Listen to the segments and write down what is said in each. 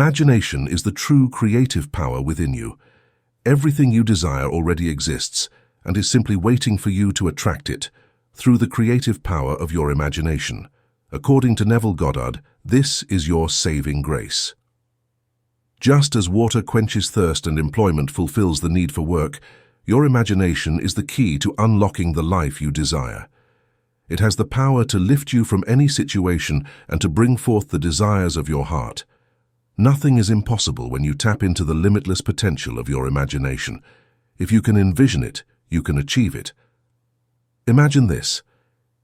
Imagination is the true creative power within you. Everything you desire already exists and is simply waiting for you to attract it through the creative power of your imagination. According to Neville Goddard, this is your saving grace. Just as water quenches thirst and employment fulfills the need for work, your imagination is the key to unlocking the life you desire. It has the power to lift you from any situation and to bring forth the desires of your heart. Nothing is impossible when you tap into the limitless potential of your imagination. If you can envision it, you can achieve it. Imagine this.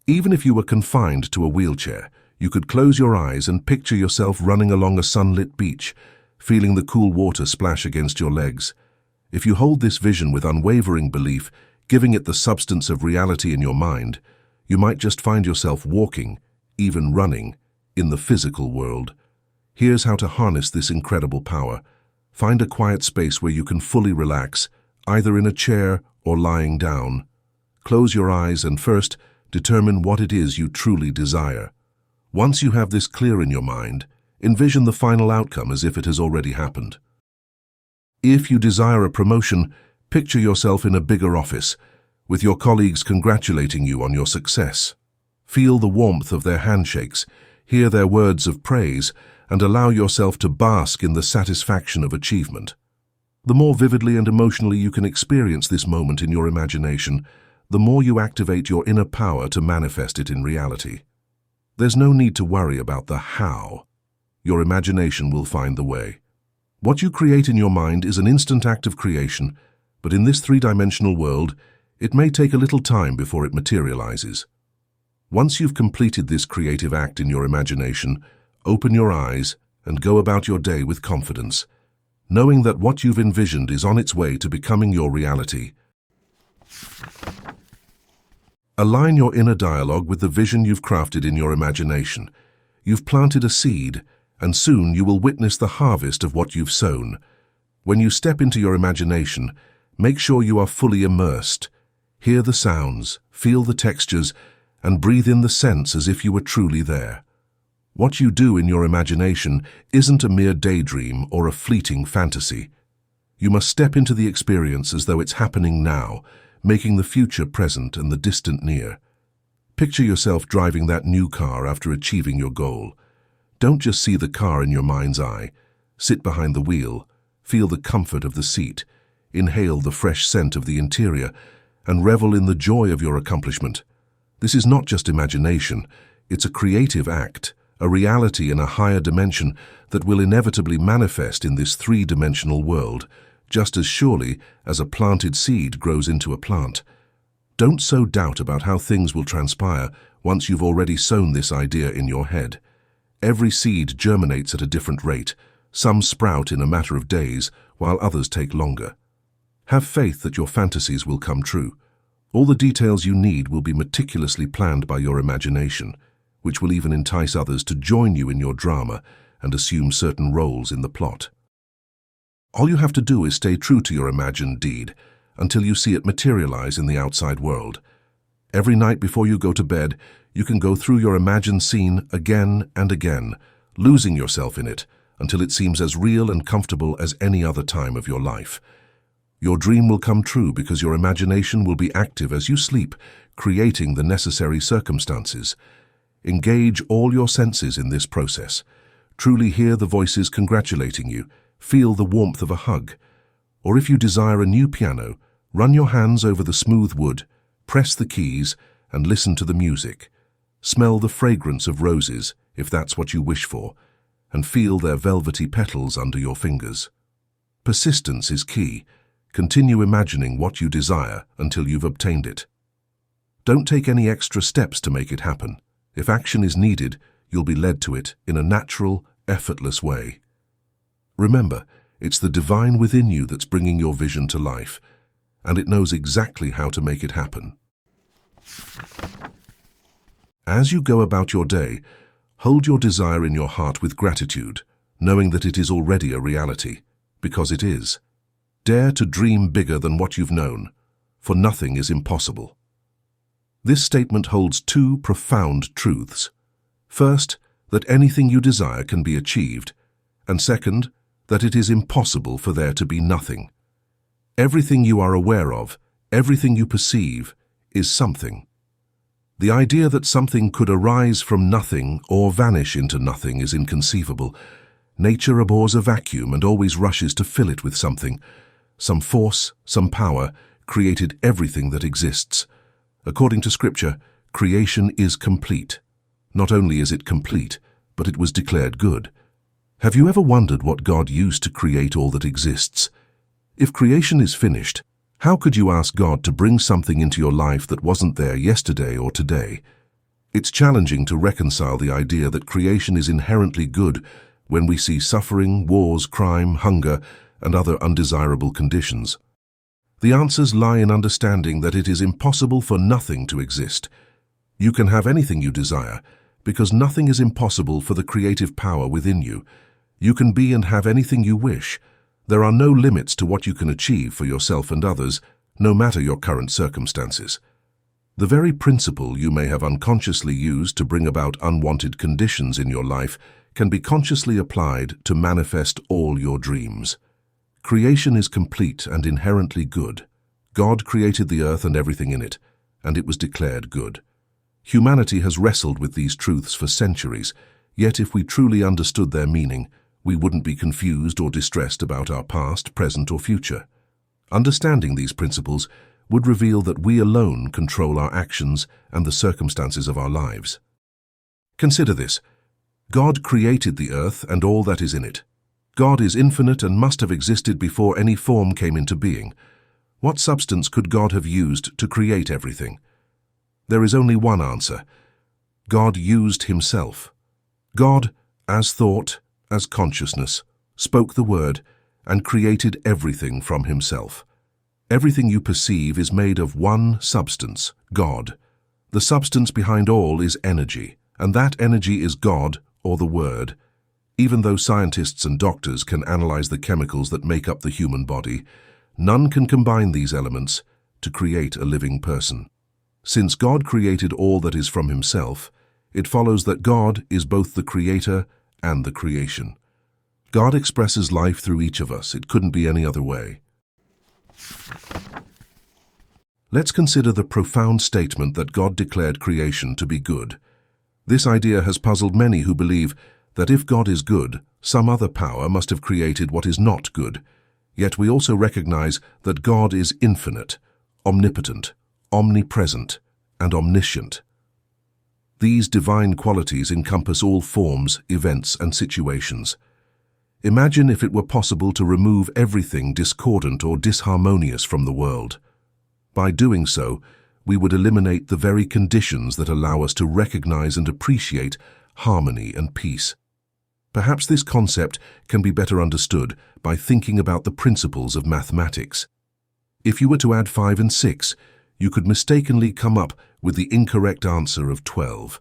Even if you were confined to a wheelchair, you could close your eyes and picture yourself running along a sunlit beach, feeling the cool water splash against your legs. If you hold this vision with unwavering belief, giving it the substance of reality in your mind, you might just find yourself walking, even running, in the physical world. Here's how to harness this incredible power. Find a quiet space where you can fully relax, either in a chair or lying down. Close your eyes and first, determine what it is you truly desire. Once you have this clear in your mind, envision the final outcome as if it has already happened. If you desire a promotion, picture yourself in a bigger office, with your colleagues congratulating you on your success. Feel the warmth of their handshakes, hear their words of praise, and allow yourself to bask in the satisfaction of achievement. The more vividly and emotionally you can experience this moment in your imagination, the more you activate your inner power to manifest it in reality. There's no need to worry about the how. Your imagination will find the way. What you create in your mind is an instant act of creation, but in this three-dimensional world, it may take a little time before it materializes. Once you've completed this creative act in your imagination, open your eyes and go about your day with confidence, knowing that what you've envisioned is on its way to becoming your reality. Align your inner dialogue with the vision you've crafted in your imagination. You've planted a seed, and soon you will witness the harvest of what you've sown. When you step into your imagination, make sure you are fully immersed. Hear the sounds, feel the textures, and breathe in the sense as if you were truly there. What you do in your imagination isn't a mere daydream or a fleeting fantasy. You must step into the experience as though it's happening now, making the future present and the distant near. Picture yourself driving that new car after achieving your goal. Don't just see the car in your mind's eye. Sit behind the wheel, feel the comfort of the seat, inhale the fresh scent of the interior, and revel in the joy of your accomplishment. This is not just imagination, it's a creative act, a reality in a higher dimension that will inevitably manifest in this three-dimensional world, just as surely as a planted seed grows into a plant. Don't sow doubt about how things will transpire once you've already sown this idea in your head. Every seed germinates at a different rate. Some sprout in a matter of days, while others take longer. Have faith that your fantasies will come true. All the details you need will be meticulously planned by your imagination, which will even entice others to join you in your drama and assume certain roles in the plot. All you have to do is stay true to your imagined deed until you see it materialize in the outside world. Every night before you go to bed, you can go through your imagined scene again and again, losing yourself in it until it seems as real and comfortable as any other time of your life. Your dream will come true because your imagination will be active as you sleep, creating the necessary circumstances. Engage all your senses in this process. Truly hear the voices congratulating you, feel the warmth of a hug. Or if you desire a new piano, run your hands over the smooth wood, press the keys, and listen to the music. Smell the fragrance of roses, if that's what you wish for, and feel their velvety petals under your fingers. Persistence is key. Continue imagining what you desire until you've obtained it. Don't take any extra steps to make it happen. If action is needed, you'll be led to it in a natural, effortless way. Remember, it's the divine within you that's bringing your vision to life, and it knows exactly how to make it happen. As you go about your day, hold your desire in your heart with gratitude, knowing that it is already a reality, because it is. Dare to dream bigger than what you've known, for nothing is impossible. This statement holds two profound truths. First, that anything you desire can be achieved, and second, that it is impossible for there to be nothing. Everything you are aware of, everything you perceive, is something. The idea that something could arise from nothing or vanish into nothing is inconceivable. Nature abhors a vacuum and always rushes to fill it with something. Some force, some power, created everything that exists. According to Scripture, creation is complete. Not only is it complete, but it was declared good. Have you ever wondered what God used to create all that exists? If creation is finished, how could you ask God to bring something into your life that wasn't there yesterday or today? It's challenging to reconcile the idea that creation is inherently good when we see suffering, wars, crime, hunger, and other undesirable conditions. The answers lie in understanding that it is impossible for nothing to exist. You can have anything you desire, because nothing is impossible for the creative power within you. You can be and have anything you wish. There are no limits to what you can achieve for yourself and others, no matter your current circumstances. The very principle you may have unconsciously used to bring about unwanted conditions in your life can be consciously applied to manifest all your dreams. Creation is complete and inherently good. God created the earth and everything in it, and it was declared good. Humanity has wrestled with these truths for centuries, yet if we truly understood their meaning, we wouldn't be confused or distressed about our past, present, or future. Understanding these principles would reveal that we alone control our actions and the circumstances of our lives. Consider this. God created the earth and all that is in it. God is infinite and must have existed before any form came into being. What substance could God have used to create everything? There is only one answer. God used himself. God, as thought, as consciousness, spoke the word and created everything from himself. Everything you perceive is made of one substance, God. The substance behind all is energy, and that energy is God or the Word. Even though scientists and doctors can analyze the chemicals that make up the human body, none can combine these elements to create a living person. Since God created all that is from himself, it follows that God is both the creator and the creation. God expresses life through each of us. It couldn't be any other way. Let's consider the profound statement that God declared creation to be good. This idea has puzzled many who believe that if God is good, some other power must have created what is not good. Yet we also recognize that God is infinite, omnipotent, omnipresent, and omniscient. These divine qualities encompass all forms, events, and situations. Imagine if it were possible to remove everything discordant or disharmonious from the world. By doing so, we would eliminate the very conditions that allow us to recognize and appreciate harmony and peace. Perhaps this concept can be better understood by thinking about the principles of mathematics. If you were to add 5 and 6, you could mistakenly come up with the incorrect answer of 12.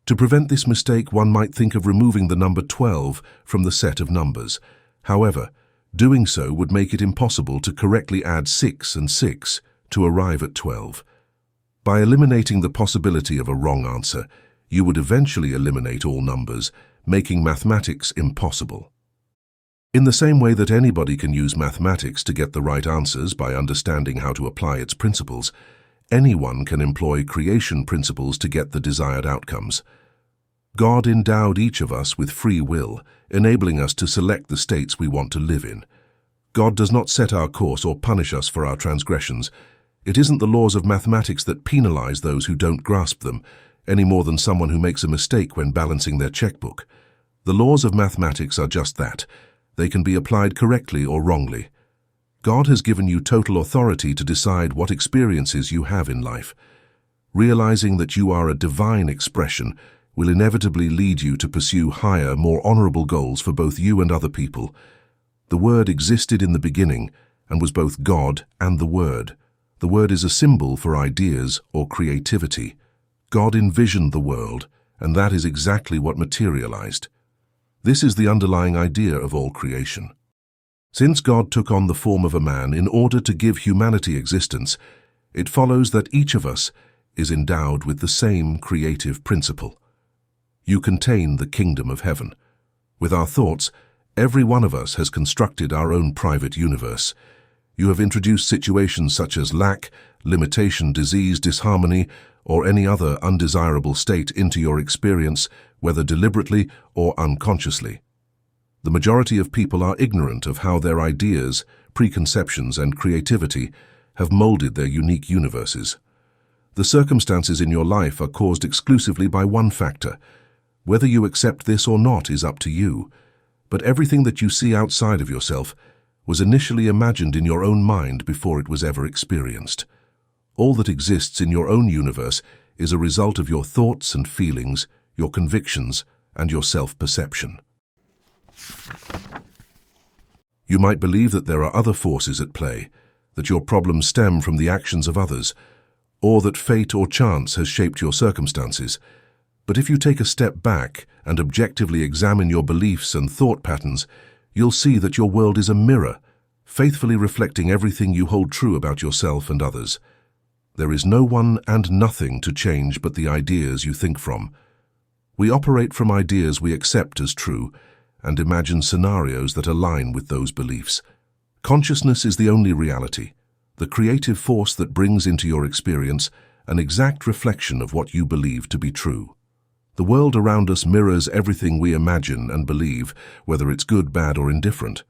To prevent this mistake, one might think of removing the number 12 from the set of numbers. However, doing so would make it impossible to correctly add 6 and 6 to arrive at 12. By eliminating the possibility of a wrong answer, you would eventually eliminate all numbers, making mathematics impossible. In the same way that anybody can use mathematics to get the right answers by understanding how to apply its principles, anyone can employ creation principles to get the desired outcomes. God endowed each of us with free will, enabling us to select the states we want to live in. God does not set our course or punish us for our transgressions. It isn't the laws of mathematics that penalize those who don't grasp them, any more than someone who makes a mistake when balancing their checkbook. The laws of mathematics are just that. They can be applied correctly or wrongly. God has given you total authority to decide what experiences you have in life. Realizing that you are a divine expression will inevitably lead you to pursue higher, more honorable goals for both you and other people. The Word existed in the beginning and was both God and the Word. The Word is a symbol for ideas or creativity. God envisioned the world, and that is exactly what materialized. This is the underlying idea of all creation. Since God took on the form of a man in order to give humanity existence, it follows that each of us is endowed with the same creative principle. You contain the kingdom of heaven. With our thoughts, Every one of us has constructed our own private universe. You have introduced situations such as lack, limitation, disease, disharmony, or any other undesirable state into your experience, whether deliberately or unconsciously. The majority of people are ignorant of how their ideas, preconceptions, and creativity have molded their unique universes. The circumstances in your life are caused exclusively by one factor. Whether you accept this or not is up to you, but everything that you see outside of yourself was initially imagined in your own mind before it was ever experienced. All that exists in your own universe is a result of your thoughts and feelings, your convictions, and your self-perception. You might believe that there are other forces at play, that your problems stem from the actions of others, or that fate or chance has shaped your circumstances. But if you take a step back and objectively examine your beliefs and thought patterns, you'll see that your world is a mirror, faithfully reflecting everything you hold true about yourself and others. There is no one and nothing to change but the ideas you think from. We operate from ideas we accept as true and imagine scenarios that align with those beliefs. Consciousness is the only reality, the creative force that brings into your experience an exact reflection of what you believe to be true. The world around us mirrors everything we imagine and believe, whether it's good, bad, or indifferent.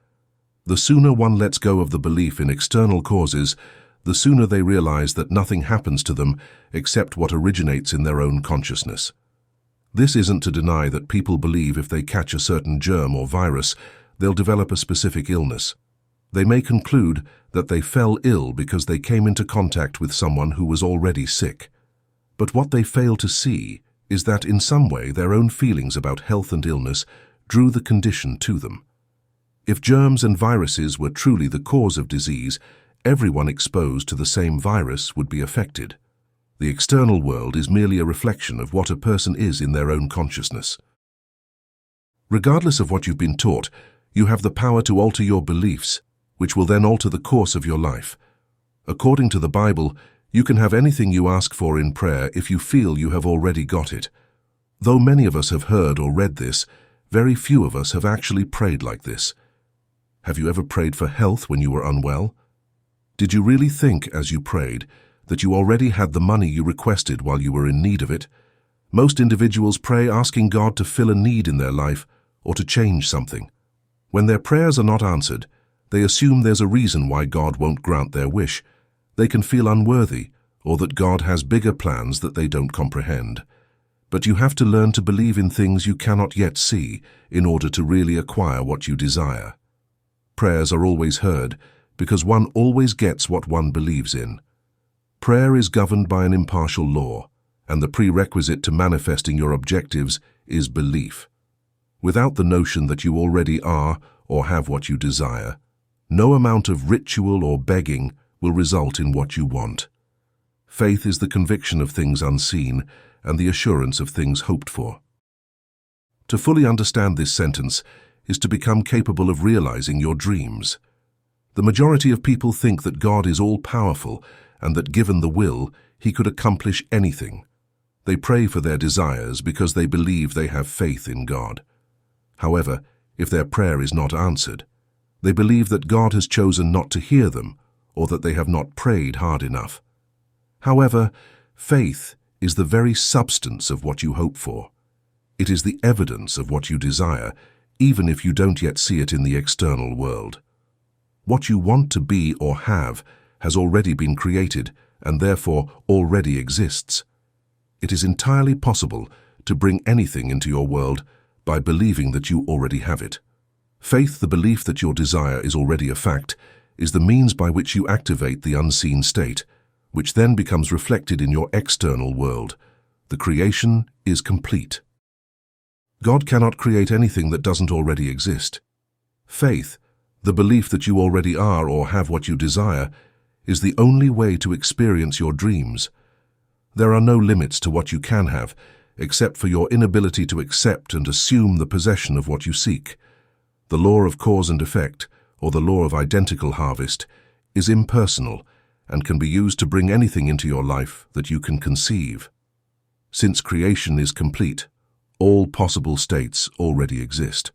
The sooner one lets go of the belief in external causes, the sooner they realize that nothing happens to them except what originates in their own consciousness. This isn't to deny that people believe if they catch a certain germ or virus, they'll develop a specific illness. They may conclude that they fell ill because they came into contact with someone who was already sick. But what they fail to see is that in some way their own feelings about health and illness drew the condition to them. If germs and viruses were truly the cause of disease, everyone exposed to the same virus would be affected. The external world is merely a reflection of what a person is in their own consciousness. Regardless of what you've been taught, you have the power to alter your beliefs, which will then alter the course of your life. According to the Bible, you can have anything you ask for in prayer if you feel you have already got it. Though many of us have heard or read this, very few of us have actually prayed like this. Have you ever prayed for health when you were unwell? Did you really think, as you prayed, that you already had the money you requested while you were in need of it? Most individuals pray asking God to fill a need in their life or to change something. When their prayers are not answered, they assume there's a reason why God won't grant their wish. They can feel unworthy or that God has bigger plans that they don't comprehend. But you have to learn to believe in things you cannot yet see in order to really acquire what you desire. Prayers are always heard because one always gets what one believes in. Prayer is governed by an impartial law, and the prerequisite to manifesting your objectives is belief. Without the notion that you already are or have what you desire, no amount of ritual or begging will result in what you want. Faith is the conviction of things unseen and the assurance of things hoped for. To fully understand this sentence is to become capable of realizing your dreams. The majority of people think that God is all-powerful and that given the will, he could accomplish anything. They pray for their desires because they believe they have faith in God. However, if their prayer is not answered, they believe that God has chosen not to hear them or that they have not prayed hard enough. However, faith is the very substance of what you hope for. It is the evidence of what you desire, even if you don't yet see it in the external world. What you want to be or have has already been created and therefore already exists. It is entirely possible to bring anything into your world by believing that you already have it. Faith, the belief that your desire is already a fact, is the means by which you activate the unseen state, which then becomes reflected in your external world. The creation is complete. God cannot create anything that doesn't already exist. Faith, the belief that you already are or have what you desire, is the only way to experience your dreams. There are no limits to what you can have, except for your inability to accept and assume the possession of what you seek. The law of cause and effect, or the law of identical harvest, is impersonal and can be used to bring anything into your life that you can conceive. Since creation is complete, all possible states already exist.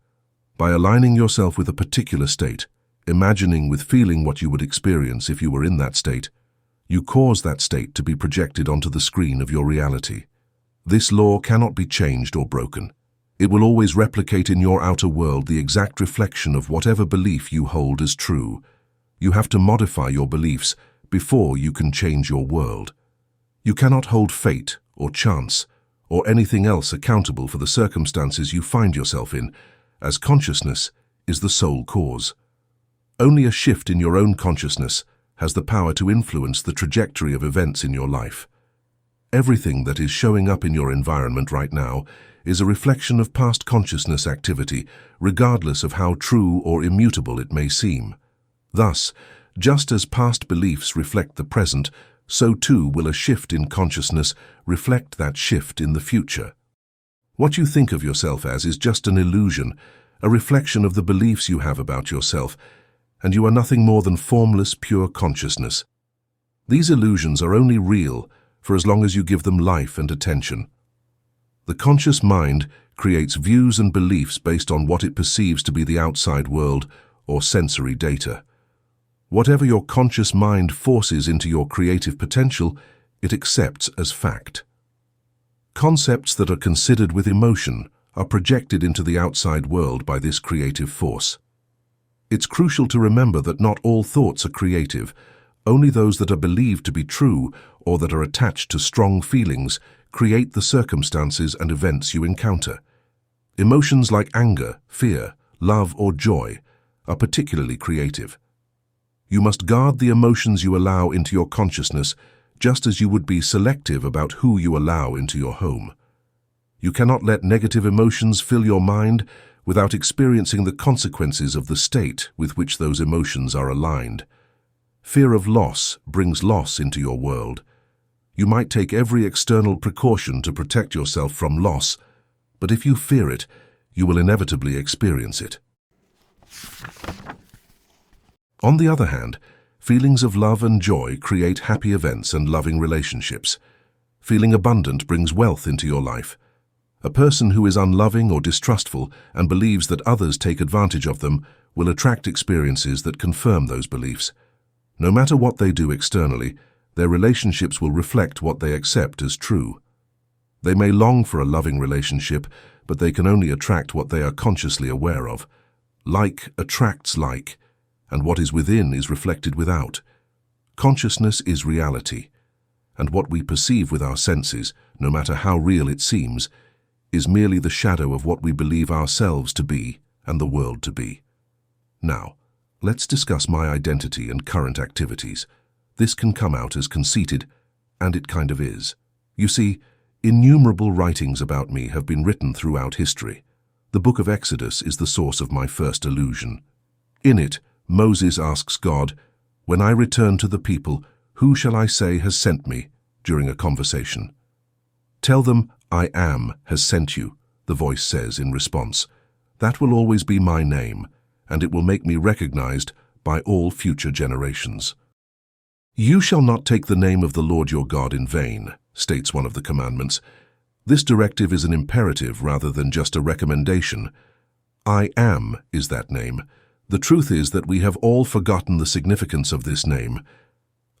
By aligning yourself with a particular state, imagining with feeling what you would experience if you were in that state, you cause that state to be projected onto the screen of your reality. This law cannot be changed or broken. It will always replicate in your outer world the exact reflection of whatever belief you hold as true. You have to modify your beliefs before you can change your world. You cannot hold fate or chance or anything else accountable for the circumstances you find yourself in, as consciousness is the sole cause. Only a shift in your own consciousness has the power to influence the trajectory of events in your life. Everything that is showing up in your environment right now is a reflection of past consciousness activity, regardless of how true or immutable it may seem. Thus, just as past beliefs reflect the present, so too will a shift in consciousness reflect that shift in the future. What you think of yourself as is just an illusion, a reflection of the beliefs you have about yourself, and you are nothing more than formless, pure consciousness. These illusions are only real for as long as you give them life and attention. The conscious mind creates views and beliefs based on what it perceives to be the outside world or sensory data. Whatever your conscious mind forces into your creative potential, it accepts as fact. Concepts that are considered with emotion are projected into the outside world by this creative force. It's crucial to remember that not all thoughts are creative. Only those that are believed to be true or that are attached to strong feelings create the circumstances and events you encounter. Emotions like anger, fear, love, or joy are particularly creative. You must guard the emotions you allow into your consciousness, just as you would be selective about who you allow into your home. You cannot let negative emotions fill your mind without experiencing the consequences of the state with which those emotions are aligned. Fear of loss brings loss into your world. You might take every external precaution to protect yourself from loss, but if you fear it, you will inevitably experience it. On the other hand, feelings of love and joy create happy events and loving relationships. Feeling abundant brings wealth into your life. A person who is unloving or distrustful and believes that others take advantage of them will attract experiences that confirm those beliefs. No matter what they do externally, their relationships will reflect what they accept as true. They may long for a loving relationship, but they can only attract what they are consciously aware of. Like attracts like, and what is within is reflected without. Consciousness is reality, and what we perceive with our senses, no matter how real it seems, is merely the shadow of what we believe ourselves to be and the world to be. Now, let's discuss my identity and current activities. This can come out as conceited, and it kind of is. You see, innumerable writings about me have been written throughout history. The book of Exodus is the source of my first illusion. In it, Moses asks God, "When I return to the people, who shall I say has sent me?" during a conversation. "Tell them, I am has sent you," the voice says in response. "That will always be my name, and it will make me recognized by all future generations." "You shall not take the name of the Lord your God in vain," states one of the commandments. This directive is an imperative rather than just a recommendation. I am is that name. The truth is that we have all forgotten the significance of this name.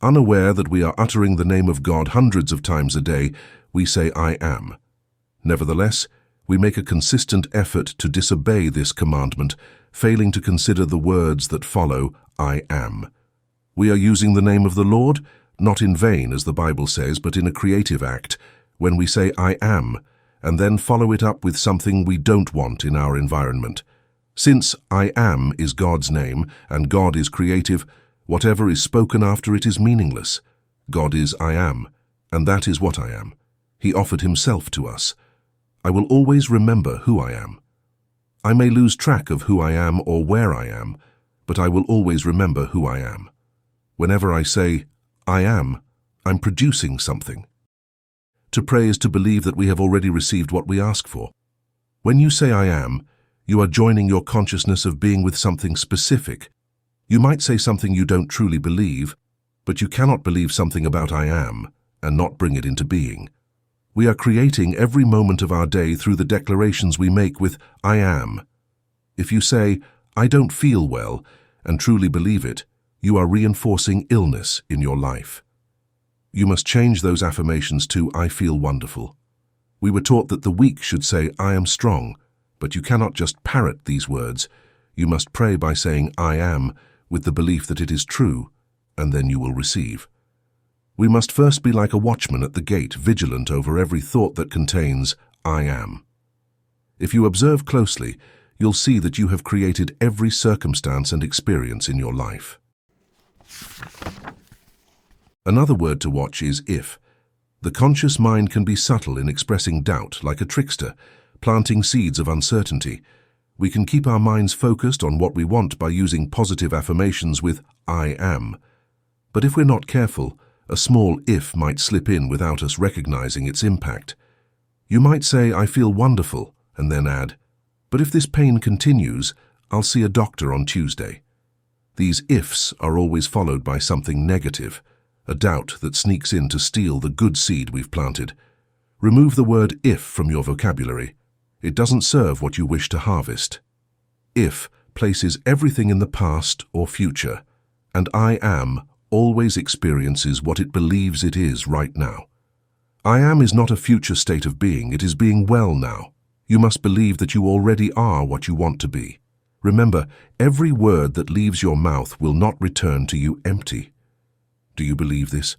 Unaware that we are uttering the name of God hundreds of times a day, we say I am. Nevertheless, we make a consistent effort to disobey this commandment, failing to consider the words that follow I am. We are using the name of the Lord, not in vain as the Bible says, but in a creative act, when we say I am, and then follow it up with something we don't want in our environment. Since I am is God's name, and God is creative, whatever is spoken after it is meaningless. God is I am, and that is what I am. He offered himself to us. I will always remember who I am. I may lose track of who I am or where I am, but I will always remember who I am. Whenever I say, I am, I'm producing something. To pray is to believe that we have already received what we ask for. When you say I am, you are joining your consciousness of being with something specific. You might say something you don't truly believe, but you cannot believe something about I am and not bring it into being. We are creating every moment of our day through the declarations we make with I am. If you say, "I don't feel well," and truly believe it, you are reinforcing illness in your life. You must change those affirmations to, "I feel wonderful." We were taught that the weak should say, "I am strong," but you cannot just parrot these words. You must pray by saying, "I am," with the belief that it is true, and then you will receive. We must first be like a watchman at the gate, vigilant over every thought that contains, "I am." If you observe closely, you'll see that you have created every circumstance and experience in your life. Another word to watch is if. The conscious mind can be subtle in expressing doubt, like a trickster, planting seeds of uncertainty. We can keep our minds focused on what we want by using positive affirmations with "I am." But if we're not careful, a small "if" might slip in without us recognizing its impact. You might say, "I feel wonderful," and then add, "But if this pain continues, I'll see a doctor on Tuesday." These ifs are always followed by something negative, a doubt that sneaks in to steal the good seed we've planted. Remove the word "if" from your vocabulary. It doesn't serve what you wish to harvest. If places everything in the past or future, and "I am" always experiences what it believes it is right now. "I am" is not a future state of being, it is being well now. You must believe that you already are what you want to be. Remember, every word that leaves your mouth will not return to you empty. Do you believe this?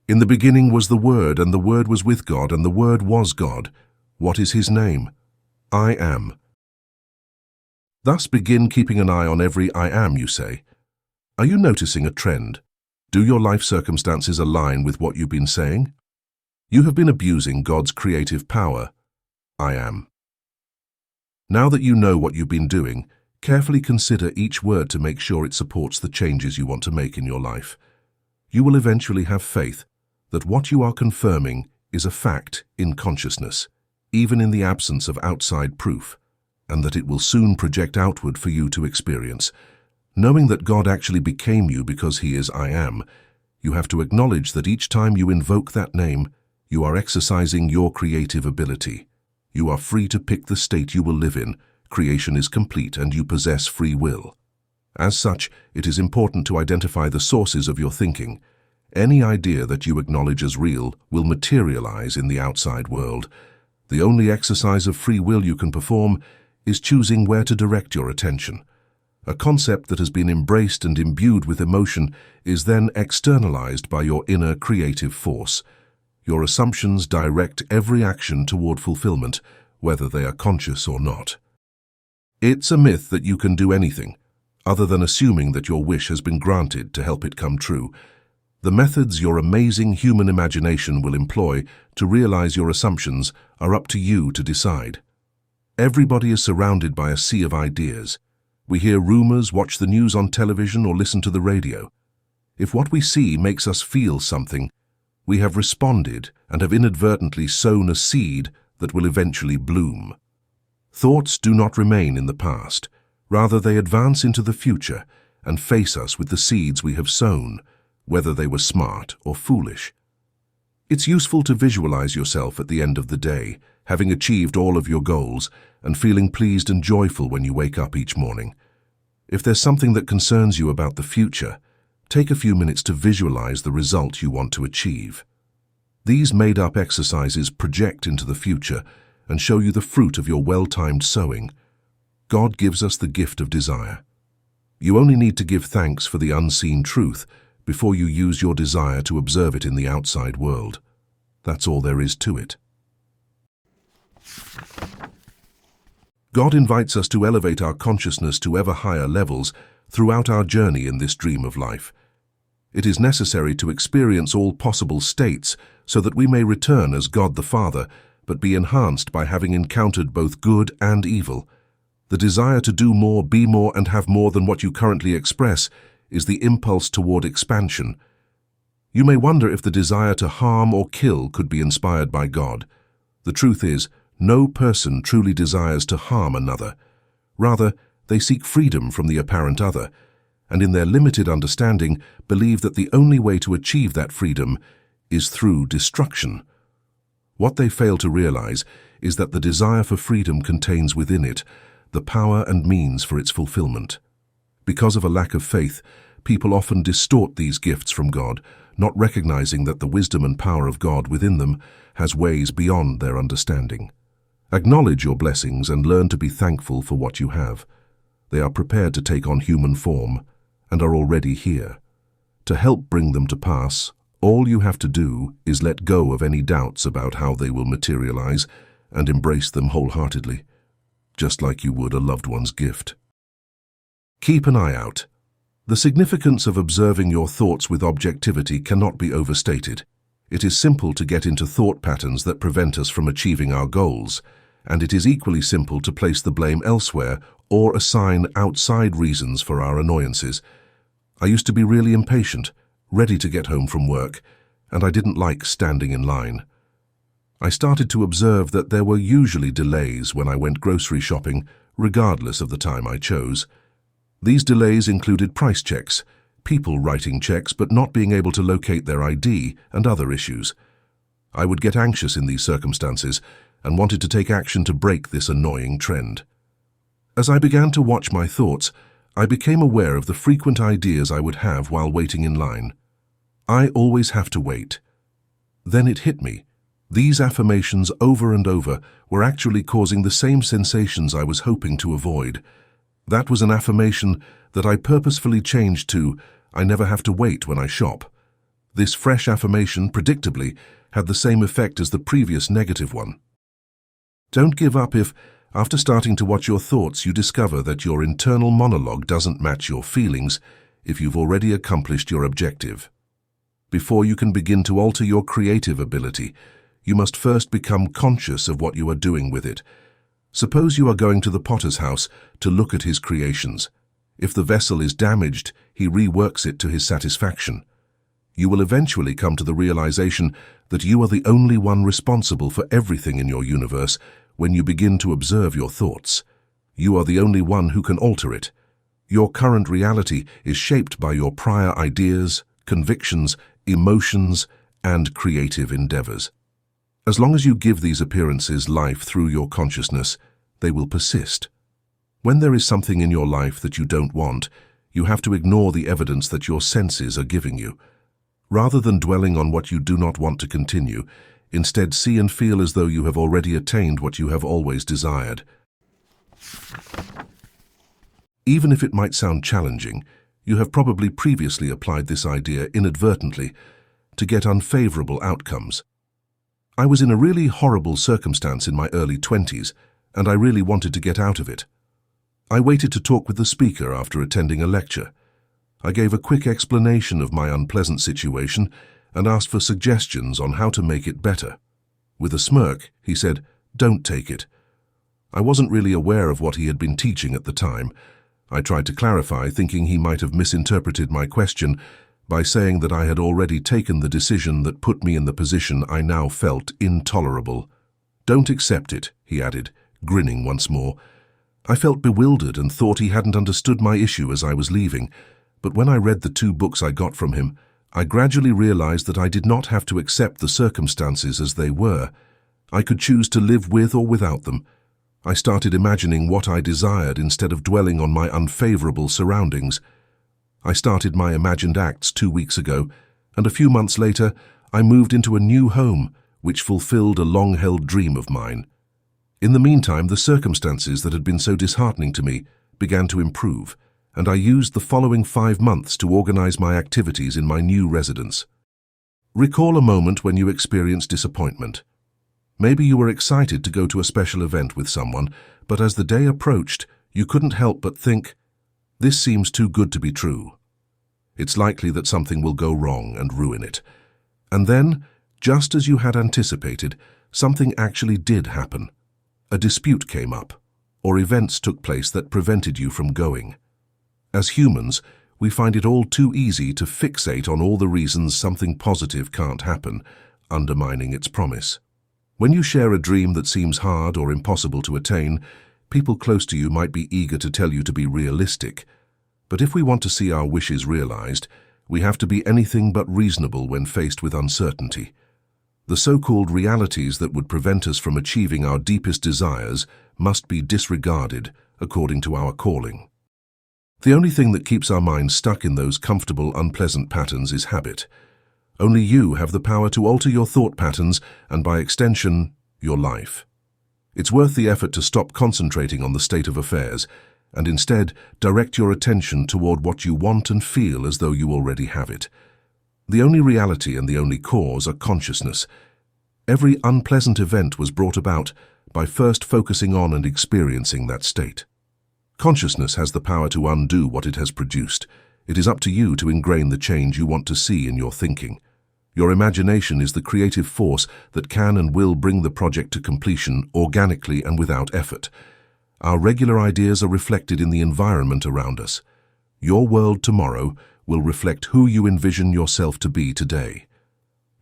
"In the beginning was the Word, and the Word was with God, and the Word was God. What is his name? I am." Thus begin keeping an eye on every "I am" you say. Are you noticing a trend? Do your life circumstances align with what you've been saying? You have been abusing God's creative power. I am. Now that you know what you've been doing, carefully consider each word to make sure it supports the changes you want to make in your life. You will eventually have faith that what you are confirming is a fact in consciousness, even in the absence of outside proof, and that it will soon project outward for you to experience. Knowing that God actually became you because he is I am, you have to acknowledge that each time you invoke that name, you are exercising your creative ability. You are free to pick the state you will live in. Creation is complete and you possess free will. As such, it is important to identify the sources of your thinking. Any idea that you acknowledge as real will materialize in the outside world. The only exercise of free will you can perform is choosing where to direct your attention. A concept that has been embraced and imbued with emotion is then externalized by your inner creative force. Your assumptions direct every action toward fulfillment, whether they are conscious or not. It's a myth that you can do anything, other than assuming that your wish has been granted to help it come true. The methods your amazing human imagination will employ to realize your assumptions are up to you to decide. Everybody is surrounded by a sea of ideas. We hear rumors, watch the news on television, or listen to the radio. If what we see makes us feel something, we have responded and have inadvertently sown a seed that will eventually bloom. Thoughts do not remain in the past. Rather, they advance into the future and face us with the seeds we have sown, whether they were smart or foolish. It's useful to visualize yourself at the end of the day, having achieved all of your goals and feeling pleased and joyful when you wake up each morning. If there's something that concerns you about the future, take a few minutes to visualize the result you want to achieve. These made-up exercises project into the future and show you the fruit of your well-timed sowing. God gives us the gift of desire. You only need to give thanks for the unseen truth before you use your desire to observe it in the outside world. That's all there is to it. God invites us to elevate our consciousness to ever higher levels throughout our journey in this dream of life. It is necessary to experience all possible states so that we may return as God the Father, but be enhanced by having encountered both good and evil. The desire to do more, be more, and have more than what you currently express is the impulse toward expansion. You may wonder if the desire to harm or kill could be inspired by God. The truth is, no person truly desires to harm another. Rather, they seek freedom from the apparent other, and in their limited understanding believe that the only way to achieve that freedom is through destruction. What they fail to realize is that the desire for freedom contains within it the power and means for its fulfillment. Because of a lack of faith, people often distort these gifts from God, not recognizing that the wisdom and power of God within them has ways beyond their understanding. Acknowledge your blessings and learn to be thankful for what you have. They are prepared to take on human form and are already here. To help bring them to pass, all you have to do is let go of any doubts about how they will materialize and embrace them wholeheartedly, just like you would a loved one's gift. Keep an eye out. The significance of observing your thoughts with objectivity cannot be overstated. It is simple to get into thought patterns that prevent us from achieving our goals, and it is equally simple to place the blame elsewhere or assign outside reasons for our annoyances. I used to be really impatient, ready to get home from work, and I didn't like standing in line. I started to observe that there were usually delays when I went grocery shopping, regardless of the time I chose. These delays included price checks, people writing checks but not being able to locate their ID, and other issues. I would get anxious in these circumstances and wanted to take action to break this annoying trend. As I began to watch my thoughts, I became aware of the frequent ideas I would have while waiting in line. I always have to wait. Then it hit me. These affirmations over and over were actually causing the same sensations I was hoping to avoid. That was an affirmation that I purposefully changed to, "I never have to wait when I shop." This fresh affirmation, predictably, had the same effect as the previous negative one. Don't give up if, after starting to watch your thoughts, you discover that your internal monologue doesn't match your feelings if you've already accomplished your objective. Before you can begin to alter your creative ability, you must first become conscious of what you are doing with it. Suppose you are going to the potter's house to look at his creations. If the vessel is damaged, he reworks it to his satisfaction. You will eventually come to the realization that you are the only one responsible for everything in your universe when you begin to observe your thoughts. You are the only one who can alter it. Your current reality is shaped by your prior ideas, convictions, emotions, and creative endeavors. As long as you give these appearances life through your consciousness, they will persist. When there is something in your life that you don't want, you have to ignore the evidence that your senses are giving you. Rather than dwelling on what you do not want to continue, instead see and feel as though you have already attained what you have always desired. Even if it might sound challenging, you have probably previously applied this idea inadvertently to get unfavorable outcomes. I was in a really horrible circumstance in my early 20s, and I really wanted to get out of it. I waited to talk with the speaker after attending a lecture. I gave a quick explanation of my unpleasant situation and asked for suggestions on how to make it better. With a smirk, he said, "Don't take it." I wasn't really aware of what he had been teaching at the time. I tried to clarify, thinking he might have misinterpreted my question by saying that I had already taken the decision that put me in the position I now felt intolerable. "Don't accept it," he added, grinning once more. I felt bewildered and thought he hadn't understood my issue as I was leaving, but when I read the 2 books I got from him, I gradually realized that I did not have to accept the circumstances as they were. I could choose to live with or without them. I started imagining what I desired instead of dwelling on my unfavorable surroundings. I started my imagined acts 2 weeks ago, and a few months later, I moved into a new home, which fulfilled a long-held dream of mine. In the meantime, the circumstances that had been so disheartening to me began to improve, and I used the following 5 months to organize my activities in my new residence. Recall a moment when you experienced disappointment. Maybe you were excited to go to a special event with someone, but as the day approached, you couldn't help but think, "This seems too good to be true." It's likely that something will go wrong and ruin it. And then, just as you had anticipated, something actually did happen. A dispute came up, or events took place that prevented you from going. As humans, we find it all too easy to fixate on all the reasons something positive can't happen, undermining its promise. When you share a dream that seems hard or impossible to attain, people close to you might be eager to tell you to be realistic. But if we want to see our wishes realized, we have to be anything but reasonable when faced with uncertainty. The so-called realities that would prevent us from achieving our deepest desires must be disregarded according to our calling. The only thing that keeps our minds stuck in those comfortable, unpleasant patterns is habit. Only you have the power to alter your thought patterns and, by extension, your life. It's worth the effort to stop concentrating on the state of affairs and instead direct your attention toward what you want and feel as though you already have it. The only reality and the only cause are consciousness. Every unpleasant event was brought about by first focusing on and experiencing that state. Consciousness has the power to undo what it has produced. It is up to you to ingrain the change you want to see in your thinking. Your imagination is the creative force that can and will bring the project to completion organically and without effort. Our regular ideas are reflected in the environment around us. Your world tomorrow will reflect who you envision yourself to be today.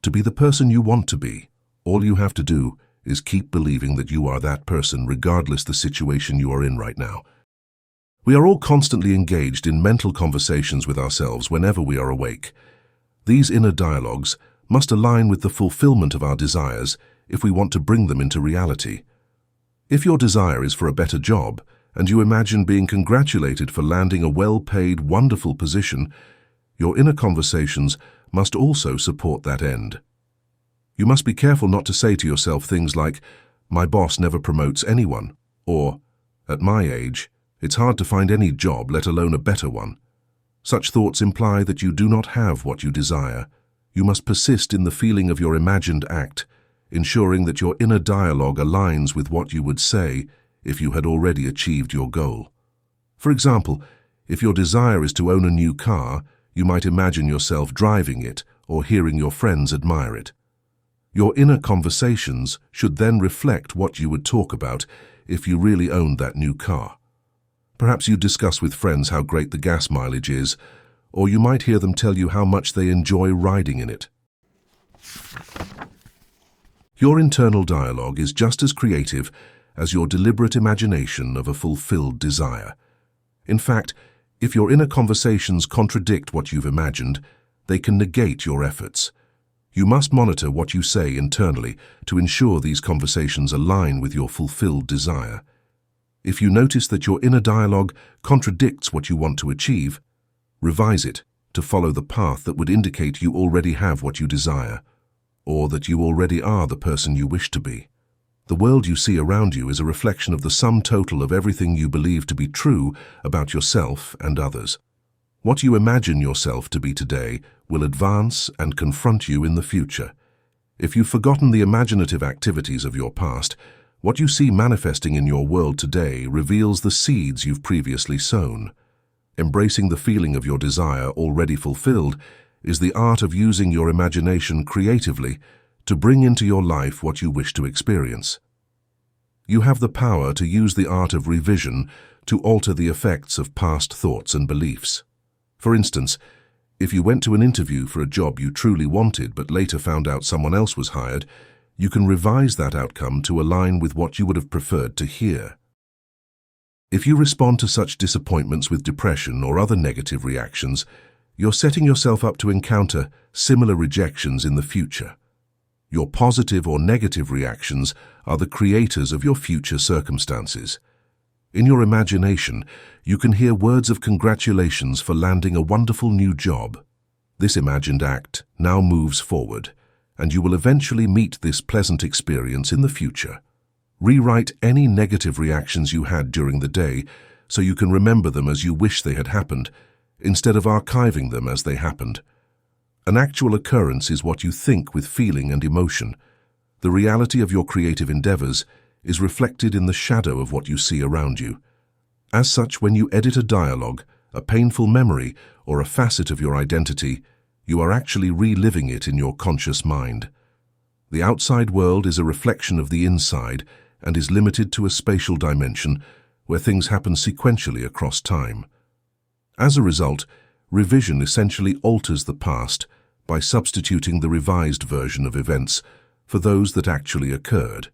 To be the person you want to be, all you have to do is keep believing that you are that person regardless the situation you are in right now. We are all constantly engaged in mental conversations with ourselves whenever we are awake. These inner dialogues must align with the fulfillment of our desires if we want to bring them into reality. If your desire is for a better job, and you imagine being congratulated for landing a well-paid, wonderful position, your inner conversations must also support that end. You must be careful not to say to yourself things like, "My boss never promotes anyone," or, "At my age, it's hard to find any job, let alone a better one." Such thoughts imply that you do not have what you desire. You must persist in the feeling of your imagined act, ensuring that your inner dialogue aligns with what you would say if you had already achieved your goal. For example, if your desire is to own a new car, you might imagine yourself driving it or hearing your friends admire it. Your inner conversations should then reflect what you would talk about if you really owned that new car. Perhaps you discuss with friends how great the gas mileage is, or you might hear them tell you how much they enjoy riding in it. Your internal dialogue is just as creative as your deliberate imagination of a fulfilled desire. In fact, if your inner conversations contradict what you've imagined, they can negate your efforts. You must monitor what you say internally to ensure these conversations align with your fulfilled desire. If you notice that your inner dialogue contradicts what you want to achieve, revise it to follow the path that would indicate you already have what you desire, or that you already are the person you wish to be. The world you see around you is a reflection of the sum total of everything you believe to be true about yourself and others. What you imagine yourself to be today will advance and confront you in the future. If you've forgotten the imaginative activities of your past, what you see manifesting in your world today reveals the seeds you've previously sown. Embracing the feeling of your desire already fulfilled is the art of using your imagination creatively to bring into your life what you wish to experience. You have the power to use the art of revision to alter the effects of past thoughts and beliefs. For instance, if you went to an interview for a job you truly wanted but later found out someone else was hired, you can revise that outcome to align with what you would have preferred to hear. If you respond to such disappointments with depression or other negative reactions, you're setting yourself up to encounter similar rejections in the future. Your positive or negative reactions are the creators of your future circumstances. In your imagination, you can hear words of congratulations for landing a wonderful new job. This imagined act now moves forward, and you will eventually meet this pleasant experience in the future. Rewrite any negative reactions you had during the day so you can remember them as you wish they had happened, instead of archiving them as they happened. An actual occurrence is what you think with feeling and emotion. The reality of your creative endeavors is reflected in the shadow of what you see around you. As such, when you edit a dialogue, a painful memory, or a facet of your identity, you are actually reliving it in your conscious mind. The outside world is a reflection of the inside and is limited to a spatial dimension where things happen sequentially across time. As a result, revision essentially alters the past by substituting the revised version of events for those that actually occurred.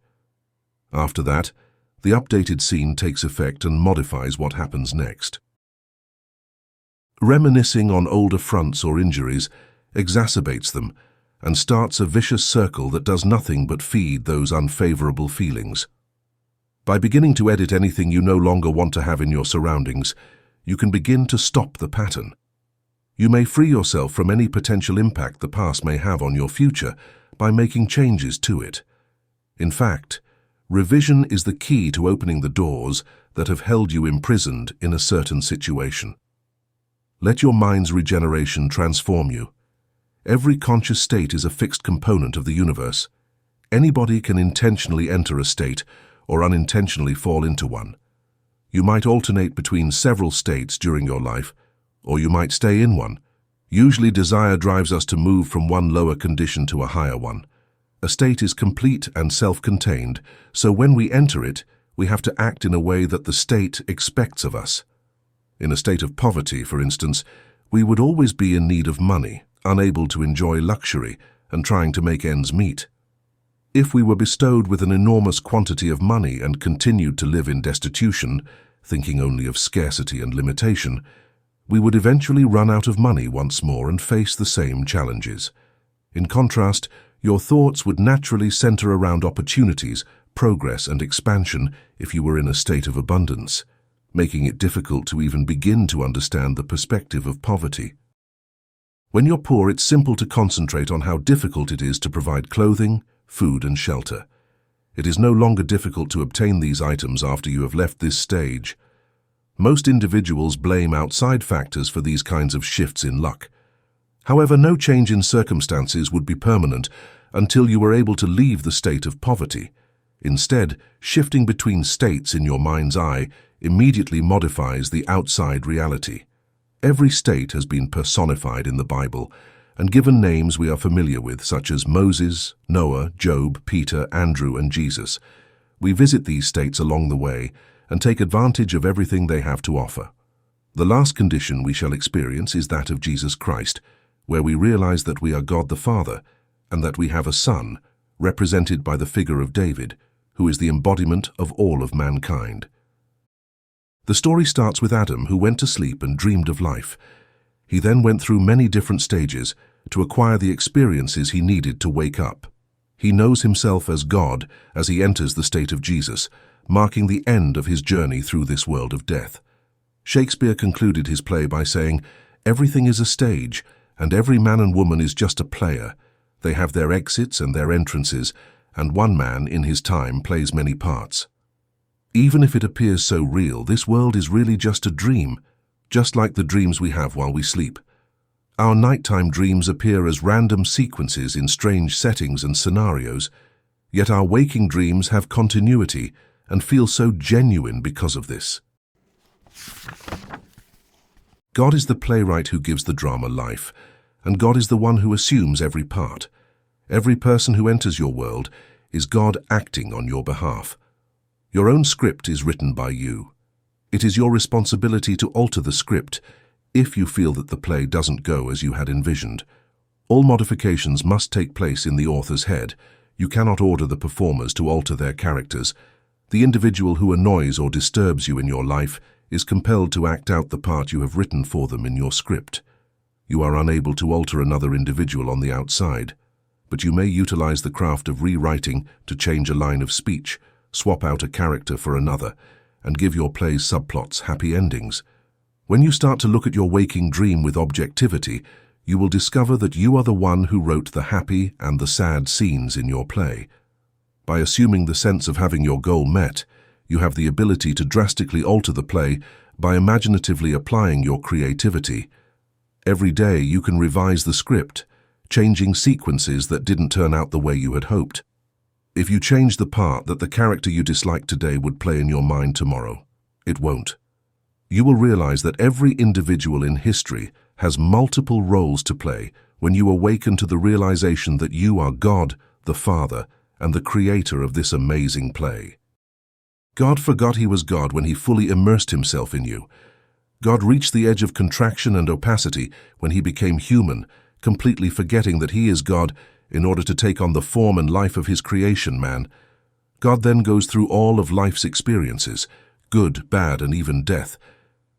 After that, the updated scene takes effect and modifies what happens next. Reminiscing on old affronts or injuries exacerbates them and starts a vicious circle that does nothing but feed those unfavorable feelings. By beginning to edit anything you no longer want to have in your surroundings, you can begin to stop the pattern. You may free yourself from any potential impact the past may have on your future by making changes to it. In fact, revision is the key to opening the doors that have held you imprisoned in a certain situation. Let your mind's regeneration transform you. Every conscious state is a fixed component of the universe. Anybody can intentionally enter a state or unintentionally fall into one. You might alternate between several states during your life, or you might stay in one. Usually desire drives us to move from one lower condition to a higher one. A state is complete and self-contained, so when we enter it, we have to act in a way that the state expects of us. In a state of poverty, for instance, we would always be in need of money, unable to enjoy luxury, and trying to make ends meet. If we were bestowed with an enormous quantity of money and continued to live in destitution, thinking only of scarcity and limitation, we would eventually run out of money once more and face the same challenges. In contrast, your thoughts would naturally center around opportunities, progress, and expansion if you were in a state of abundance, making it difficult to even begin to understand the perspective of poverty. When you're poor, it's simple to concentrate on how difficult it is to provide clothing, food, and shelter. It is no longer difficult to obtain these items after you have left this stage. Most individuals blame outside factors for these kinds of shifts in luck. However, no change in circumstances would be permanent until you were able to leave the state of poverty. Instead, shifting between states in your mind's eye immediately modifies the outside reality. Every state has been personified in the Bible and given names we are familiar with, such as Moses, Noah, Job, Peter, Andrew, and Jesus. We visit these states along the way and take advantage of everything they have to offer. The last condition we shall experience is that of Jesus Christ, where we realize that we are God the Father and that we have a Son, represented by the figure of David, who is the embodiment of all of mankind. The story starts with Adam, who went to sleep and dreamed of life. He then went through many different stages to acquire the experiences he needed to wake up. He knows himself as God as he enters the state of Jesus, marking the end of his journey through this world of death. Shakespeare concluded his play by saying, "Everything is a stage, and every man and woman is just a player. They have their exits and their entrances, and one man in his time plays many parts." Even if it appears so real, this world is really just a dream, just like the dreams we have while we sleep. Our nighttime dreams appear as random sequences in strange settings and scenarios, yet our waking dreams have continuity and feel so genuine because of this. God is the playwright who gives the drama life, and God is the one who assumes every part. Every person who enters your world is God acting on your behalf. Your own script is written by you. It is your responsibility to alter the script if you feel that the play doesn't go as you had envisioned. All modifications must take place in the author's head. You cannot order the performers to alter their characters. The individual who annoys or disturbs you in your life is compelled to act out the part you have written for them in your script. You are unable to alter another individual on the outside, but you may utilize the craft of rewriting to change a line of speech, swap out a character for another, and give your play's subplots happy endings. When you start to look at your waking dream with objectivity, you will discover that you are the one who wrote the happy and the sad scenes in your play. By assuming the sense of having your goal met, you have the ability to drastically alter the play by imaginatively applying your creativity. Every day you can revise the script, changing sequences that didn't turn out the way you had hoped. If you change the part that the character you dislike today would play in your mind tomorrow, it won't. You will realize that every individual in history has multiple roles to play when you awaken to the realization that you are God, the Father, and the creator of this amazing play. God forgot he was God when he fully immersed himself in you. God reached the edge of contraction and opacity when he became human, completely forgetting that he is God in order to take on the form and life of his creation, man. God then goes through all of life's experiences, good, bad, and even death,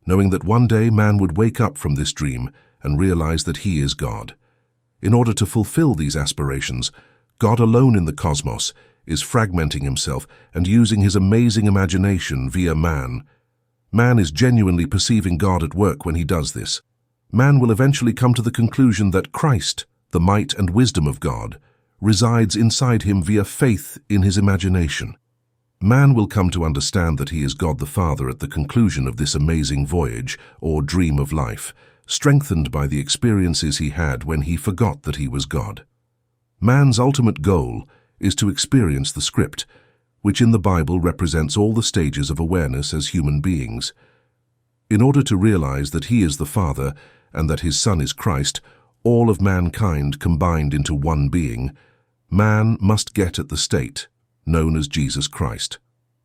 knowing that one day man would wake up from this dream and realize that he is God. In order to fulfill these aspirations, God alone in the cosmos is fragmenting himself and using his amazing imagination via man. Man is genuinely perceiving God at work when he does this. Man will eventually come to the conclusion that Christ, the might and wisdom of God, resides inside him via faith in his imagination. Man will come to understand that he is God the Father at the conclusion of this amazing voyage or dream of life, strengthened by the experiences he had when he forgot that he was God. Man's ultimate goal is to experience the script, which in the Bible represents all the stages of awareness as human beings. In order to realize that he is the Father and that his Son is Christ, all of mankind combined into one being, man must get at the state known as Jesus Christ.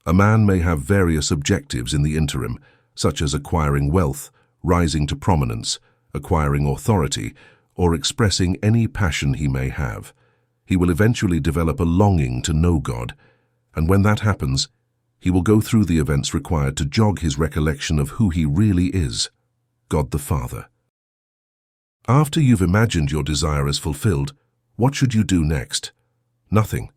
A man may have various objectives in the interim, such as acquiring wealth, rising to prominence, acquiring authority, or expressing any passion he may have. He will eventually develop a longing to know God, and when that happens, he will go through the events required to jog his recollection of who he really is, God the Father. After you've imagined your desire as fulfilled, what should you do next? Nothing.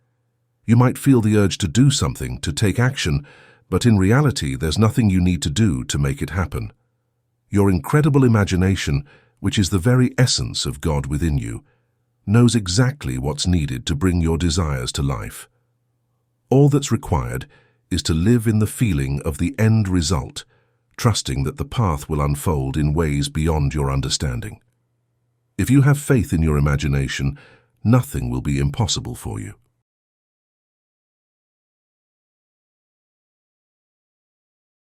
You might feel the urge to do something, to take action, but in reality there's nothing you need to do to make it happen. Your incredible imagination, which is the very essence of God within you, knows exactly what's needed to bring your desires to life. All that's required is to live in the feeling of the end result, trusting that the path will unfold in ways beyond your understanding. If you have faith in your imagination, nothing will be impossible for you.